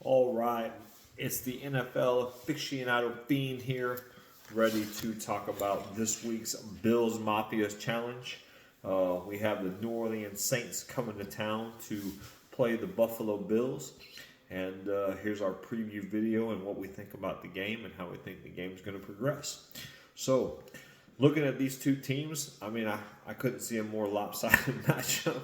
All right, it's the NFL aficionado fiend here, ready to talk about this week's Bills Mafia's Challenge. We have the New Orleans Saints coming to town to play the Buffalo Bills. And here's our preview video and what we think about the game and how we think the game's going to progress. So, looking at these two teams, I couldn't see a more lopsided matchup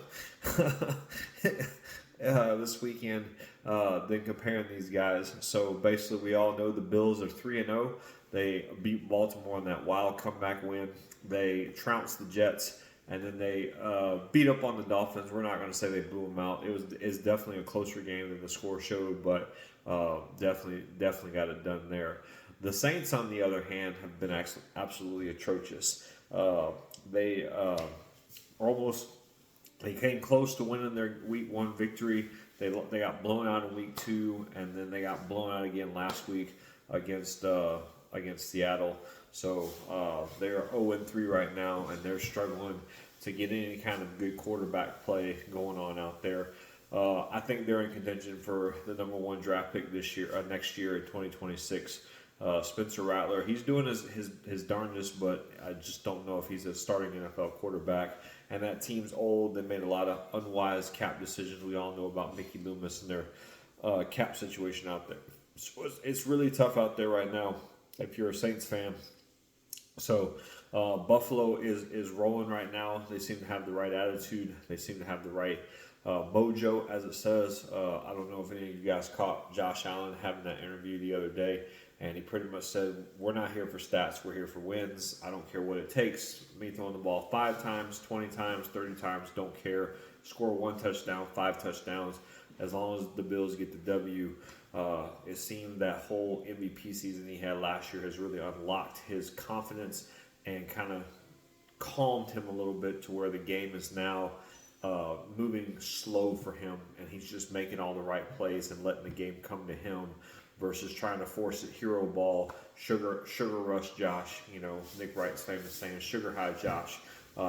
this weekend than comparing these guys. So basically, we all know the Bills are 3-0. They beat Baltimore in that wild comeback win. They trounced the Jets, and then they beat up on the Dolphins. We're not going to say they blew them out. It's definitely a closer game than the score showed, but definitely got it done there. The Saints, on the other hand, have been absolutely atrocious. They came close to winning their Week 1 victory. They got blown out in Week 2, and then they got blown out again last week against Seattle. So they're 0-3 right now, and they're struggling to get any kind of good quarterback play going on out there. I think they're in contention for the number 1 draft pick next year in 2026. Spencer Rattler, he's doing his darndest, but I just don't know if he's a starting NFL quarterback. And that team's old. They made a lot of unwise cap decisions. We all know about Mickey Loomis and their cap situation out there. So it's really tough out there right now if you're a Saints fan. So Buffalo is rolling right now. They seem to have the right attitude. They seem to have the right mojo, as it says. I don't know if any of you guys caught Josh Allen having that interview the other day. And he pretty much said, we're not here for stats, we're here for wins. I don't care what it takes. Me throwing the ball 5 times, 20 times, 30 times, don't care. Score 1 touchdown, 5 touchdowns. As long as the Bills get the W, it seemed that whole MVP season he had last year has really unlocked his confidence and kind of calmed him a little bit to where the game is now moving slow for him. And he's just making all the right plays and letting the game come to him, versus trying to force it hero ball, sugar rush Josh. You know, Nick Wright's famous saying, sugar high Josh.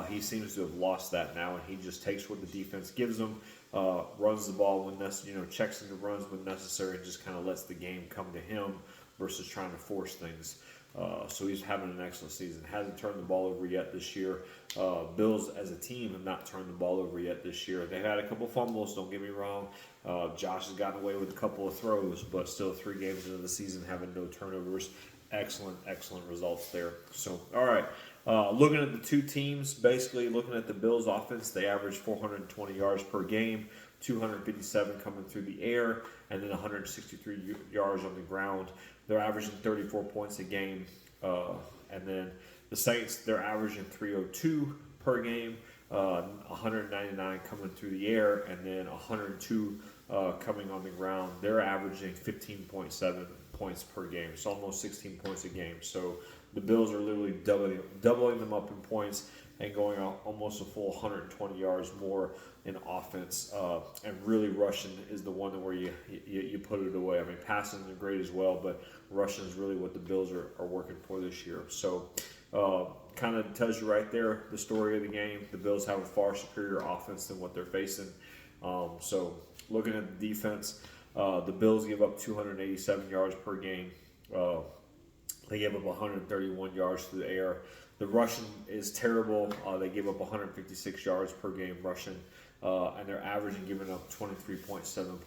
He seems to have lost that now, and he just takes what the defense gives him, runs the ball when necessary, checks into runs when necessary, and just kind of lets the game come to him versus trying to force things. So he's having an excellent season. Hasn't turned the ball over yet this year. Bills as a team have not turned the ball over yet this year. They've had a couple fumbles, don't get me wrong. Josh has gotten away with a couple of throws, but still 3 games into the season having no turnovers. Excellent results there. So, all right. Looking at the two teams, basically looking at the Bills offense, they average 420 yards per game, 257 coming through the air, and then 163 yards on the ground. They're averaging 34 points a game. And then the Saints, they're averaging 302 per game, 199 coming through the air, and then 102 coming on the ground. They're averaging 15.7 points per game, so almost 16 points a game. So the Bills are literally doubling them up in points and going almost a full 120 yards more in offense. And really rushing is the one where you put it away. Passing is great as well, but rushing is really what the Bills are working for this year. So kind of tells you right there the story of the game. The Bills have a far superior offense than what they're facing. So looking at the defense, the Bills give up 287 yards per game. They give up 131 yards through the air. The rushing is terrible. They give up 156 yards per game rushing, and they're averaging giving up 23.7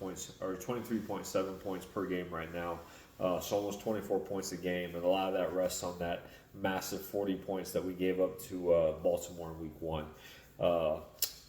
points per game right now. So almost 24 points a game, and a lot of that rests on that massive 40 points that we gave up to Baltimore in Week 1.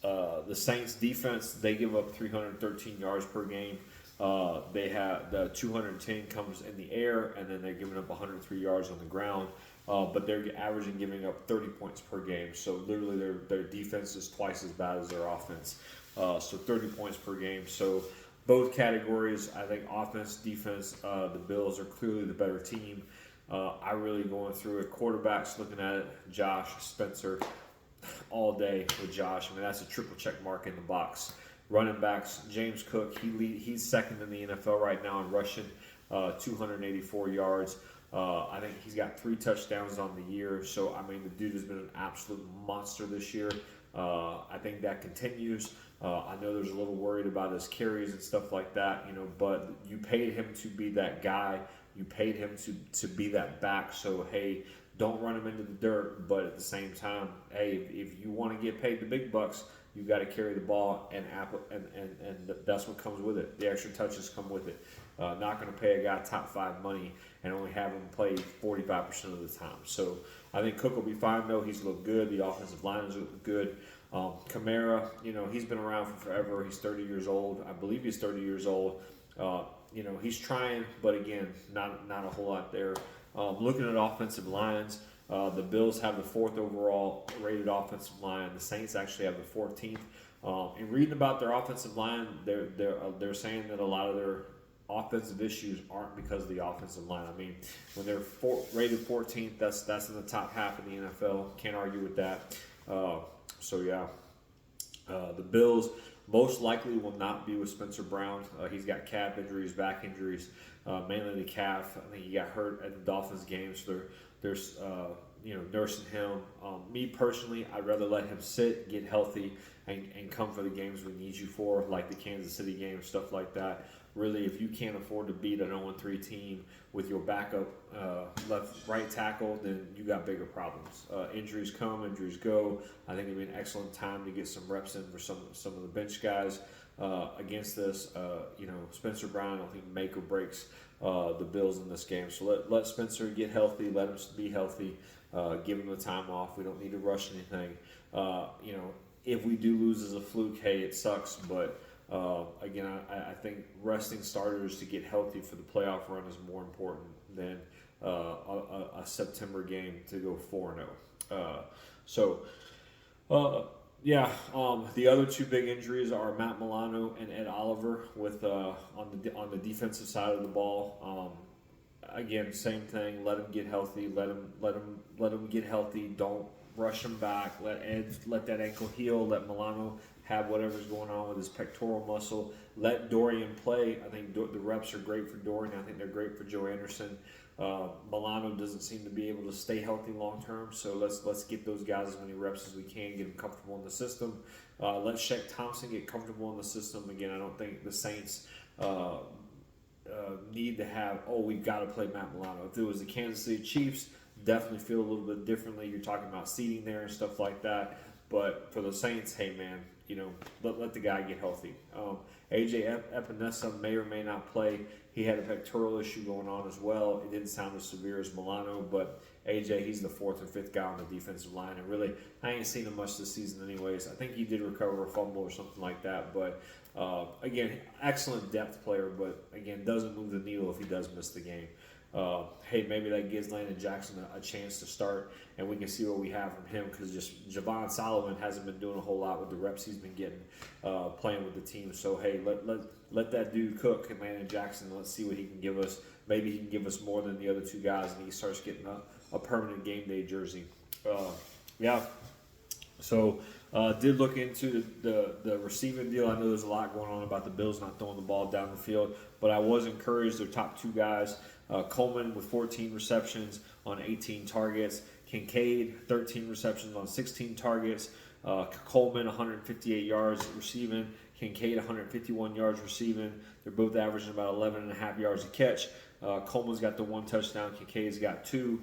The Saints defense, they give up 313 yards per game. They have the 210 comes in the air, and then they're giving up 103 yards on the ground. But they're averaging giving up 30 points per game. So literally their defense is twice as bad as their offense. So 30 points per game. So both categories, I think offense, defense, the Bills are clearly the better team. I really going through it. Quarterbacks, looking at it, Josh, Spencer, all day with Josh. That's a triple check mark in the box. Running backs, James Cook, he's second in the NFL right now in rushing, 284 yards. I think he's got 3 touchdowns on the year. So, the dude has been an absolute monster this year. I think that continues. I know there's a little worried about his carries and stuff like that, but you paid him to be that guy. You paid him to be that back. So, hey, don't run him into the dirt. But at the same time, hey, if you want to get paid the big bucks, you got to carry the ball, and that's what comes with it. The extra touches come with it. Not going to pay a guy top 5 money and only have him play 45% of the time. So I think Cook will be fine, though. He's looked good. The offensive line has looked good. Kamara, he's been around for forever. He's 30 years old. I believe he's 30 years old. He's trying, but again, not a whole lot there. Looking at offensive lines, the Bills have the 4th overall rated offensive line. The Saints actually have the 14th. In reading about their offensive line, they're saying that a lot of their offensive issues aren't because of the offensive line. I mean, when they're rated 14th, that's in the top half of the NFL. Can't argue with that. The Bills most likely will not be with Spencer Brown. He's got calf injuries, back injuries, mainly the calf. I think he got hurt at the Dolphins game, so they're nursing him. Me personally, I'd rather let him sit, get healthy, and come for the games we need you for, like the Kansas City game, stuff like that. Really, if you can't afford to beat an 0-3 team with your backup right tackle, then you got bigger problems. Injuries come, injuries go. I think it'd be an excellent time to get some reps in for some of the bench guys against this. Spencer Brown, I don't think make or breaks the Bills in this game. So let Spencer get healthy, let him be healthy, give him the time off. We don't need to rush anything. If we do lose as a fluke, hey, it sucks, but again, I think resting starters to get healthy for the playoff run is more important than a September game to go 4-0. The other 2 big injuries are Matt Milano and Ed Oliver with on the defensive side of the ball. Again, same thing. Let him get healthy. Let him get healthy. Don't rush him back. Let that ankle heal. Let Milano have whatever's going on with his pectoral muscle. Let Dorian play. I think the reps are great for Dorian. I think they're great for Joe Anderson. Milano doesn't seem to be able to stay healthy long term, so let's get those guys as many reps as we can, get them comfortable in the system. Let Shaq Thompson get comfortable in the system. Again, I don't think the Saints need to have, we've got to play Matt Milano. If it was the Kansas City Chiefs, definitely feel a little bit differently. You're talking about seating there and stuff like that. But for the Saints, hey, man, let the guy get healthy. AJ Epinesa may or may not play. He had a pectoral issue going on as well. It didn't sound as severe as Milano, but AJ, he's the 4th or 5th guy on the defensive line. And really, I ain't seen him much this season anyways. I think he did recover a fumble or something like that. But, again, excellent depth player, but, again, doesn't move the needle if he does miss the game. Maybe that gives Landon Jackson a chance to start, and we can see what we have from him, because just Javon Solomon hasn't been doing a whole lot with the reps he's been getting playing with the team. So, hey, let that dude cook, and Landon Jackson, let's see what he can give us. Maybe he can give us more than the other 2 guys, and he starts getting a permanent game day jersey. Did look into the receiving deal. I know there's a lot going on about the Bills not throwing the ball down the field, but I was encouraged. Their top 2 guys, Coleman with 14 receptions on 18 targets, Kincaid 13 receptions on 16 targets, Coleman 158 yards receiving, Kincaid 151 yards receiving. They're both averaging about 11.5 yards a catch. Coleman's got the 1 touchdown, Kincaid's got 2.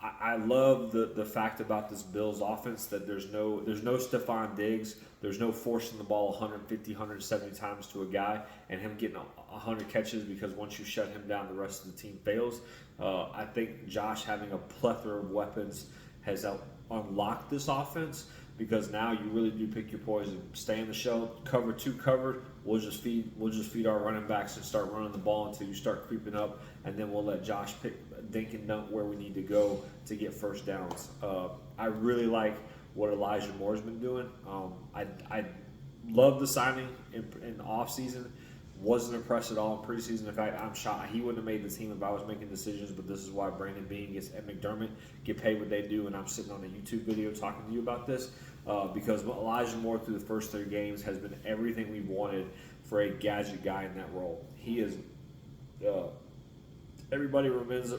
I love the fact about this Bills offense that there's no Stephon Diggs. There's no forcing the ball 150, 170 times to a guy and him getting 100 catches, because once you shut him down, the rest of the team fails. I think Josh having a plethora of weapons has unlocked this offense, because now you really do pick your poison. Stay in the shell, cover 2 covered. We'll just feed our running backs and start running the ball until you start creeping up, and then we'll let Josh dink and dunk where we need to go to get first downs. I really like what Elijah Moore's been doing. I love the signing in the offseason. Wasn't impressed at all in preseason. In fact, I'm shocked. He wouldn't have made the team if I was making decisions, but this is why Brandon Beane and McDermott get paid what they do, and I'm sitting on a YouTube video talking to you about this, because Elijah Moore through the first 3 games has been everything we wanted for a gadget guy in that role. He is everybody remembers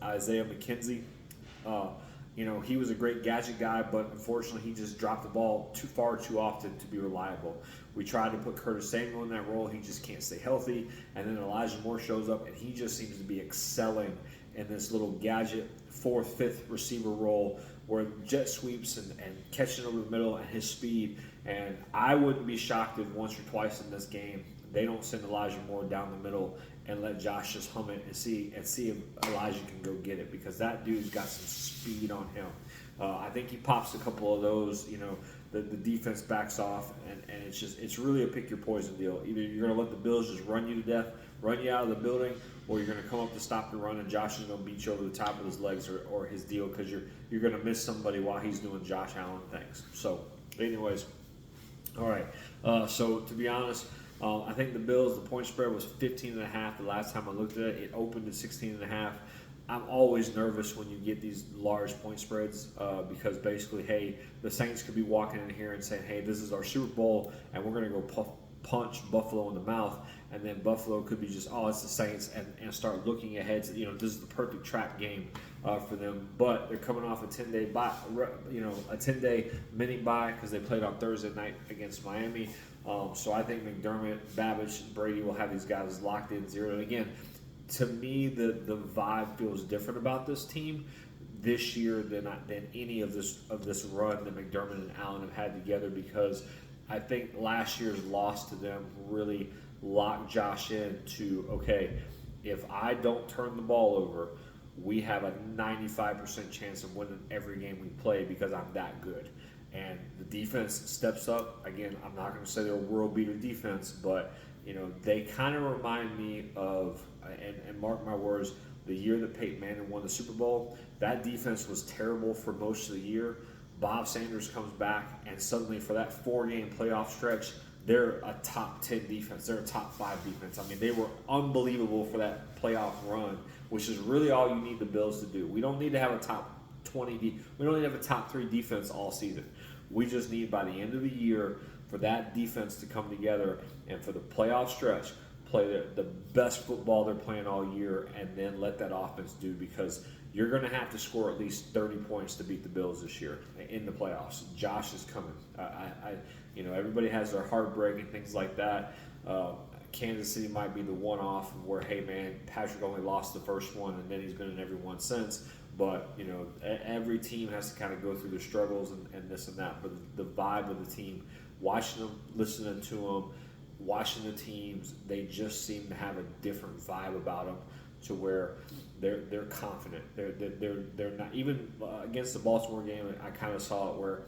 Isaiah McKenzie. he was a great gadget guy, but unfortunately he just dropped the ball too often to be reliable. We tried to put Curtis Samuel in that role. He just can't stay healthy. And then Elijah Moore shows up, and he just seems to be excelling in this little gadget fourth, fifth receiver role where jet sweeps and catching over the middle and his speed. And I wouldn't be shocked if once or twice in this game they don't send Elijah Moore down the middle and let Josh just hum it and see if Elijah can go get it, because that dude's got some speed on him. I think he pops a couple of those. The defense backs off, and it's really a pick your poison deal. Either you're going to let the Bills just run you to death, run you out of the building, or you're going to come up to stop the run, and Josh is going to beat you over the top of his legs or his deal, because you're going to miss somebody while he's doing Josh Allen things. So, anyways, all right. So to be honest, I think the Bills, the point spread was 15.5. The last time I looked at it, it opened at 16.5. I'm always nervous when you get these large point spreads because basically, hey, the Saints could be walking in here and saying, hey, this is our Super Bowl, and we're going to go punch Buffalo in the mouth, and then Buffalo could be just, oh, it's the Saints, and start looking ahead to, this is the perfect trap game for them. But they're coming off a 10-day bye, a 10-day mini bye because they played on Thursday night against Miami. So I think McDermott, Babbage, and Brady will have these guys locked in zero. And again, to me, the vibe feels different about this team this year than any of this run that McDermott and Allen have had together, because I think last year's loss to them really locked Josh in to, okay, if I don't turn the ball over, we have a 95% chance of winning every game we play because I'm that good. And the defense steps up. Again, I'm not going to say they're a world beater defense, but they kind of remind me of, and mark my words, the year that Peyton Manning won the Super Bowl. That defense was terrible for most of the year. Bob Sanders comes back, and suddenly for that 4-game playoff stretch, they're a top 10 defense. They're a top 5 defense. I mean, they were unbelievable for that playoff run, which is really all you need the Bills to do. We don't need to have a top 20. We don't need to have a top 3 defense all season. We just need, by the end of the year, for that defense to come together and for the playoff stretch, play the best football they're playing all year, and then let that offense do, because you're going to have to score at least 30 points to beat the Bills this year in the playoffs. Josh is coming. Everybody has their heartbreak and things like that. Kansas City might be the one-off where, hey, man, Patrick only lost the first one, and then he's been in every one since. But, every team has to kind of go through the struggles and this and that. But the vibe of the team, watching them, listening to them, watching the teams, they just seem to have a different vibe about them, to where they're confident. They're not, even against the Baltimore game, I kind of saw it where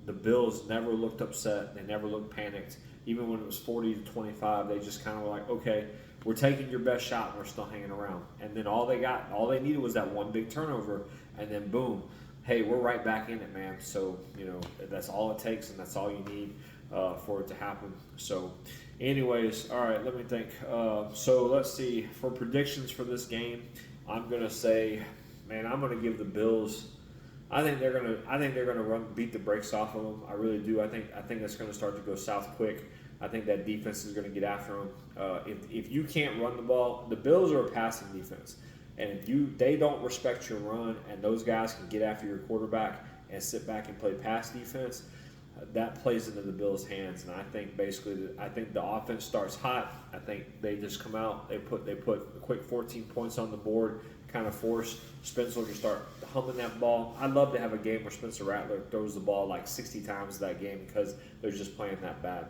the Bills never looked upset. They never looked panicked. Even when it was 40-25, they just kind of were like, okay, we're taking your best shot and we're still hanging around. And then all they needed was that one big turnover, and then boom, hey, we're right back in it, man. So, that's all it takes, and that's all you need for it to happen. So, anyways, all right, let me think. So let's see. For predictions for this game, I'm gonna say, man, I'm gonna give the Bills. I think they're gonna beat the brakes off of them. I really do. I think that's gonna start to go south quick. I think that defense is going to get after them. If you can't run the ball, the Bills are a passing defense, and if they don't respect your run, and those guys can get after your quarterback and sit back and play pass defense, that plays into the Bills' hands. And I think the offense starts hot. I think they just come out. They put a quick 14 points on the board, kind of force Spencer to start humming that ball. I'd love to have a game where Spencer Rattler throws the ball like 60 times that game because they're just playing that bad.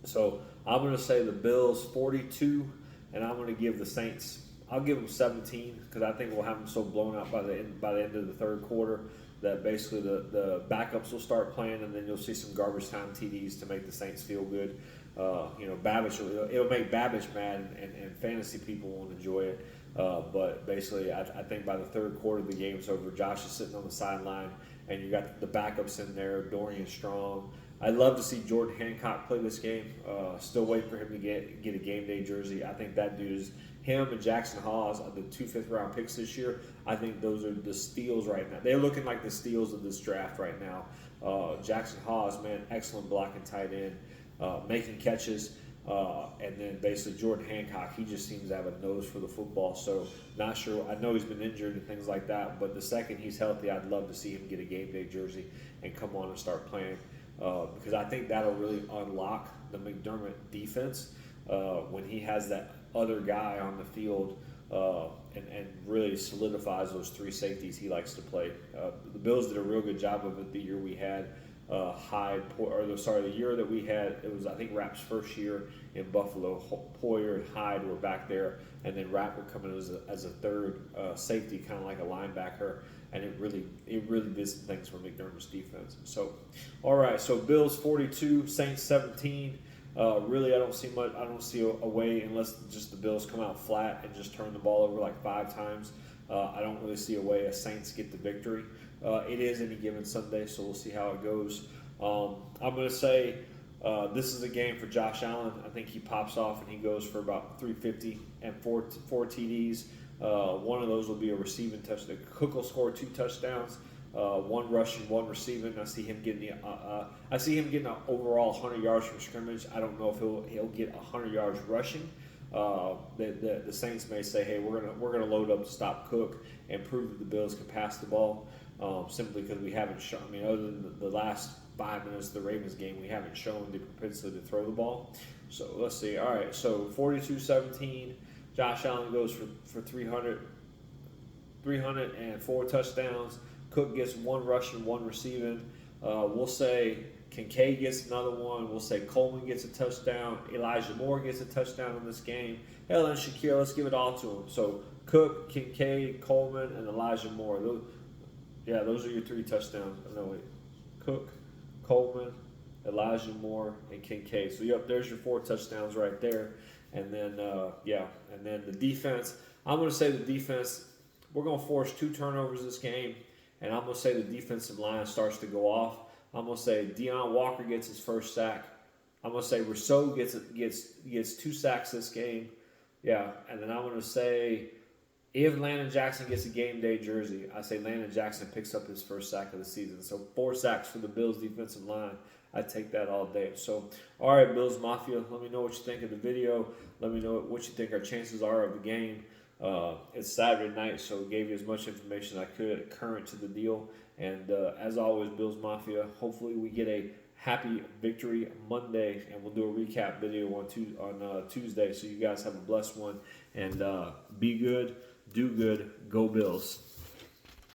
So I'm going to say the Bills 42, and I'm going to give the Saints, I'll give them 17, because I think we'll have them so blown out by the end of the third quarter that basically the backups will start playing, and then you'll see some garbage time TDs to make the Saints feel good. Babbage, it'll make Babbage mad, and fantasy people won't enjoy it. But basically, I think by the third quarter, the game's over. Josh is sitting on the sideline, and you got the backups in there, Dorian Strong. I'd love to see Jordan Hancock play this game. Still waiting for him to get a game day jersey. I think that dude is him, and Jackson Hawes are the 2 5th-round picks this year. I think those are the steals right now. They're looking like the steals of this draft right now. Jackson Hawes, man, excellent blocking tight end, making catches. And then basically Jordan Hancock, he just seems to have a nose for the football. So not sure. I know he's been injured and things like that, but the second he's healthy, I'd love to see him get a game day jersey and come on and start playing, because I think that'll really unlock the McDermott defense when he has that other guy on the field, and really solidifies those three safeties he likes to play. The Bills did a real good job of it the year we had the year that we had, it was, I think, Rapp's first year in Buffalo. Poyer and Hyde were back there, and then Rapp would come in as a third safety, kind of like a linebacker, and it really did some things for McDermott's defense. So, all right, so Bills 42, Saints 17. Really, I don't see a way, unless just the Bills come out flat and just turn the ball over like 5 times. I don't really see a way Saints get the victory. It is any given Sunday, so we'll see how it goes. I'm going to say this is a game for Josh Allen. I think he pops off and he goes for about 350 and four TDs. One of those will be a receiving touchdown. Cook will score 2 touchdowns, 1 rushing, 1 receiving. I see him getting an overall 100 yards from scrimmage. I don't know if he'll get 100 yards rushing. The Saints may say, hey, we're gonna load up to stop Cook and prove that the Bills can pass the ball. Simply because we haven't shown. I mean, other than the last 5 minutes of the Ravens game, we haven't shown the propensity to throw the ball. So let's see. All right, so 42-17. Josh Allen goes for 304 touchdowns. Cook gets 1 rushing, 1 receiving. We'll say Kincaid gets another one. We'll say Coleman gets a touchdown. Elijah Moore gets a touchdown in this game. Hell, and Shakir, let's give it all to him. So Cook, Kincaid, Coleman, and Elijah Moore. Those are your 3 touchdowns. Cook, Coleman, Elijah Moore, and Kincaid. So there's your 4 touchdowns right there. And then and then the defense. I'm going to say the defense. We're going to force 2 turnovers this game, and I'm going to say the defensive line starts to go off. I'm going to say Deion Walker gets his first sack. I'm going to say Rousseau gets 2 sacks this game. Yeah, and then I'm going to say if Landon Jackson gets a game day jersey, I say Landon Jackson picks up his first sack of the season. So 4 sacks for the Bills defensive line. I take that all day. So, all right, Bills Mafia, let me know what you think of the video. Let me know what you think our chances are of the game. It's Saturday night, so I gave you as much information as I could current to the deal. And as always, Bills Mafia, hopefully we get a happy victory Monday, and we'll do a recap video on Tuesday. So you guys have a blessed one, and be good, do good, go Bills.